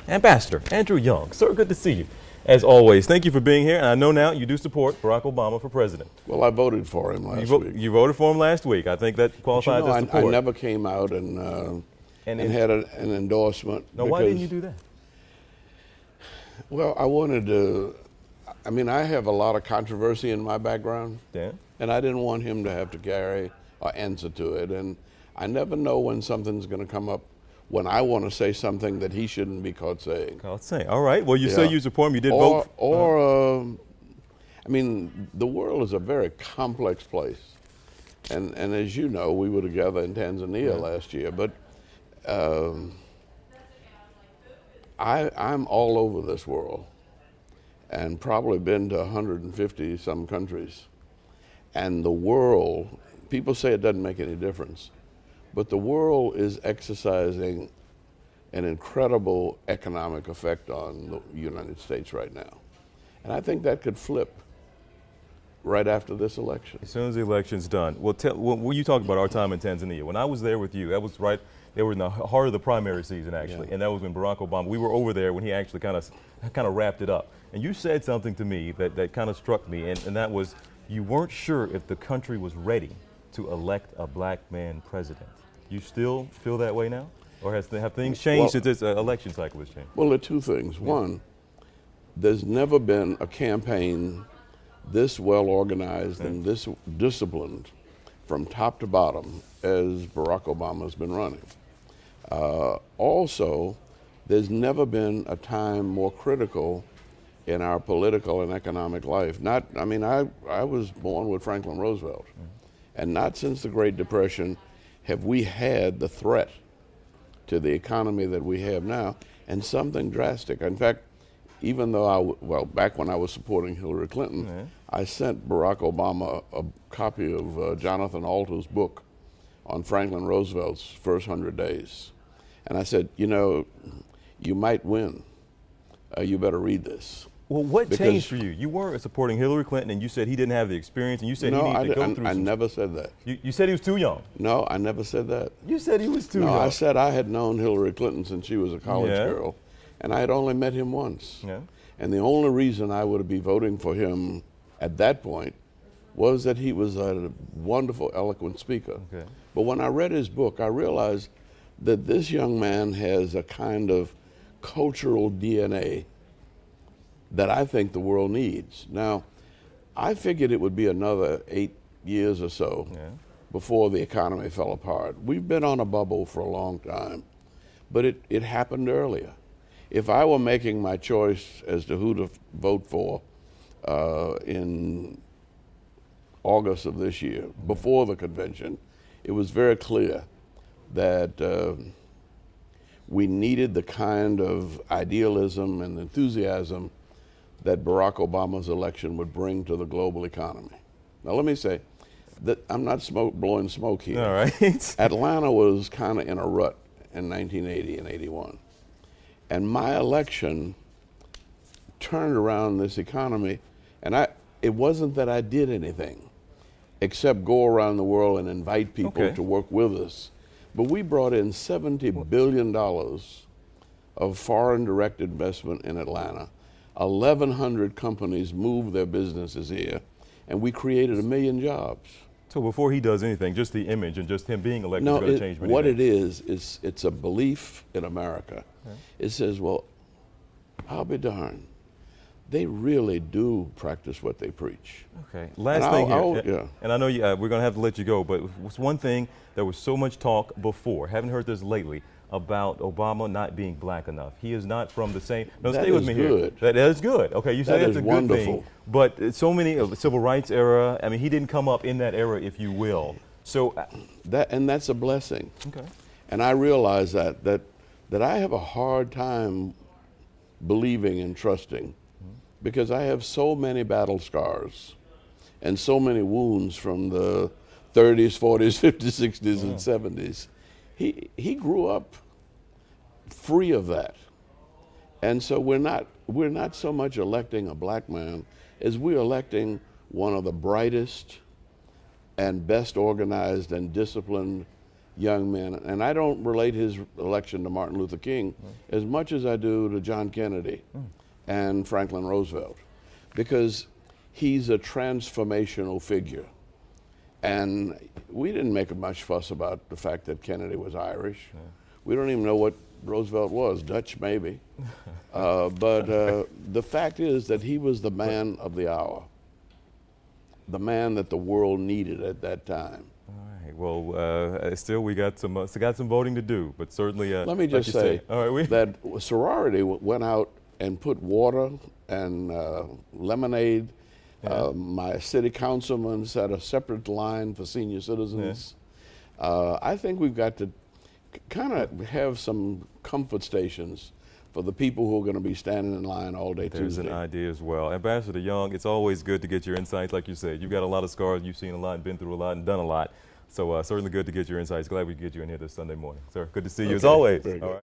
Ambassador Andrew Young, sir, good to see you. As always, thank you for being here. And I know now you do support Barack Obama for president. Well, I voted for him last week. You voted for him last week. I think that qualifies as support. I never came out and had an endorsement. No, why didn't you do that? Well, I wanted to. I mean, I have a lot of controversy in my background. Yeah. And I didn't want him to have to carry or answer to it. And I never know when something's going to come up when I want to say something that he shouldn't be caught saying. Caught saying. All right. Well, you say you support him. You did vote. I mean, the world is a very complex place. And as you know, we were together in Tanzania last year. But I'm all over this world and probably been to 150 some countries. And the world, people say it doesn't make any difference, but the world is exercising an incredible economic effect on the United States right now. And I think that could flip right after this election. As soon as the election's done. Well, when you talk about our time in Tanzania, when I was there with you, that was right, they were in the heart of the primary season, actually, and that was when Barack Obama, we were over there when he actually kind of wrapped it up. And you said something to me that kind of struck me, and that was you weren't sure if the country was ready to elect a black man president. You still feel that way now? Or have things changed since this election cycle has changed? Well, there are two things. One, there's never been a campaign this well organized and this disciplined from top to bottom as Barack Obama's been running. Also, there's never been a time more critical in our political and economic life. I was born with Franklin Roosevelt, and not since the Great Depression have we had the threat to the economy that we have now, and something drastic. In fact, even though back when I was supporting Hillary Clinton, I sent Barack Obama a copy of Jonathan Alter's book on Franklin Roosevelt's first 100 days. And I said, you might win. You better read this. Well, what changed for you? You were supporting Hillary Clinton, and you said he didn't have the experience, and you said he needed to go through I never said that. You said he was too young. No, I never said that. You said he was too young. No, I said I had known Hillary Clinton since she was a college girl, and I had only met him once. Yeah. And the only reason I would be voting for him at that point was that he was a wonderful, eloquent speaker. Okay. But when I read his book, I realized that this young man has a kind of cultural DNA that I think the world needs. Now, I figured it would be another 8 years or so before the economy fell apart. We've been on a bubble for a long time, but it happened earlier. If I were making my choice as to who to vote for in August of this year, before the convention, it was very clear that we needed the kind of idealism and enthusiasm that Barack Obama's election would bring to the global economy. Now, let me say that I'm not blowing smoke here. All right. Atlanta was kind of in a rut in 1980 and 81. And my election turned around this economy, and it wasn't that I did anything except go around the world and invite people to work with us. But we brought in $70 billion of foreign direct investment in Atlanta. 1,100 companies moved their businesses here, and we created 1 million jobs. So before he does anything, just the image and just him being elected is going to change many what things. It is, it's a belief in America. It says, well, I'll be darned. They really do practice what they preach. Okay. Last thing here, and I know we're going to have to let you go, but it's one thing, there was so much talk before, haven't heard this lately, about Obama not being black enough. He is not from the same. No, stay with me here. That is good. Okay, you say that's a good thing. But so many of the civil rights era. I mean, he didn't come up in that era, if you will. So that's a blessing. Okay. And I realize that I have a hard time believing and trusting because I have so many battle scars and so many wounds from the 30s, 40s, 50s, 60s, and 70s. He grew up free of that. And so we're not so much electing a black man as we're electing one of the brightest and best organized and disciplined young men. And I don't relate his election to Martin Luther King as much as I do to John Kennedy and Franklin Roosevelt, because he's a transformational figure. And we didn't make much fuss about the fact that Kennedy was Irish. We don't even know what Roosevelt was, Dutch maybe. But the fact is that he was the man of the hour, the man that the world needed at that time. All right. Well, still we got some voting to do, but certainly. Let me just say that sorority went out and put water and lemonade. My city councilman set a separate line for senior citizens. I think we've got to kind of have some comfort stations for the people who are going to be standing in line all day Tuesday. There's an idea as well. Ambassador Young, it's always good to get your insights. Like you said, you've got a lot of scars, you've seen a lot, been through a lot, and done a lot. So certainly good to get your insights. Glad we could get you in here this Sunday morning. Sir, good to see you as always. All right.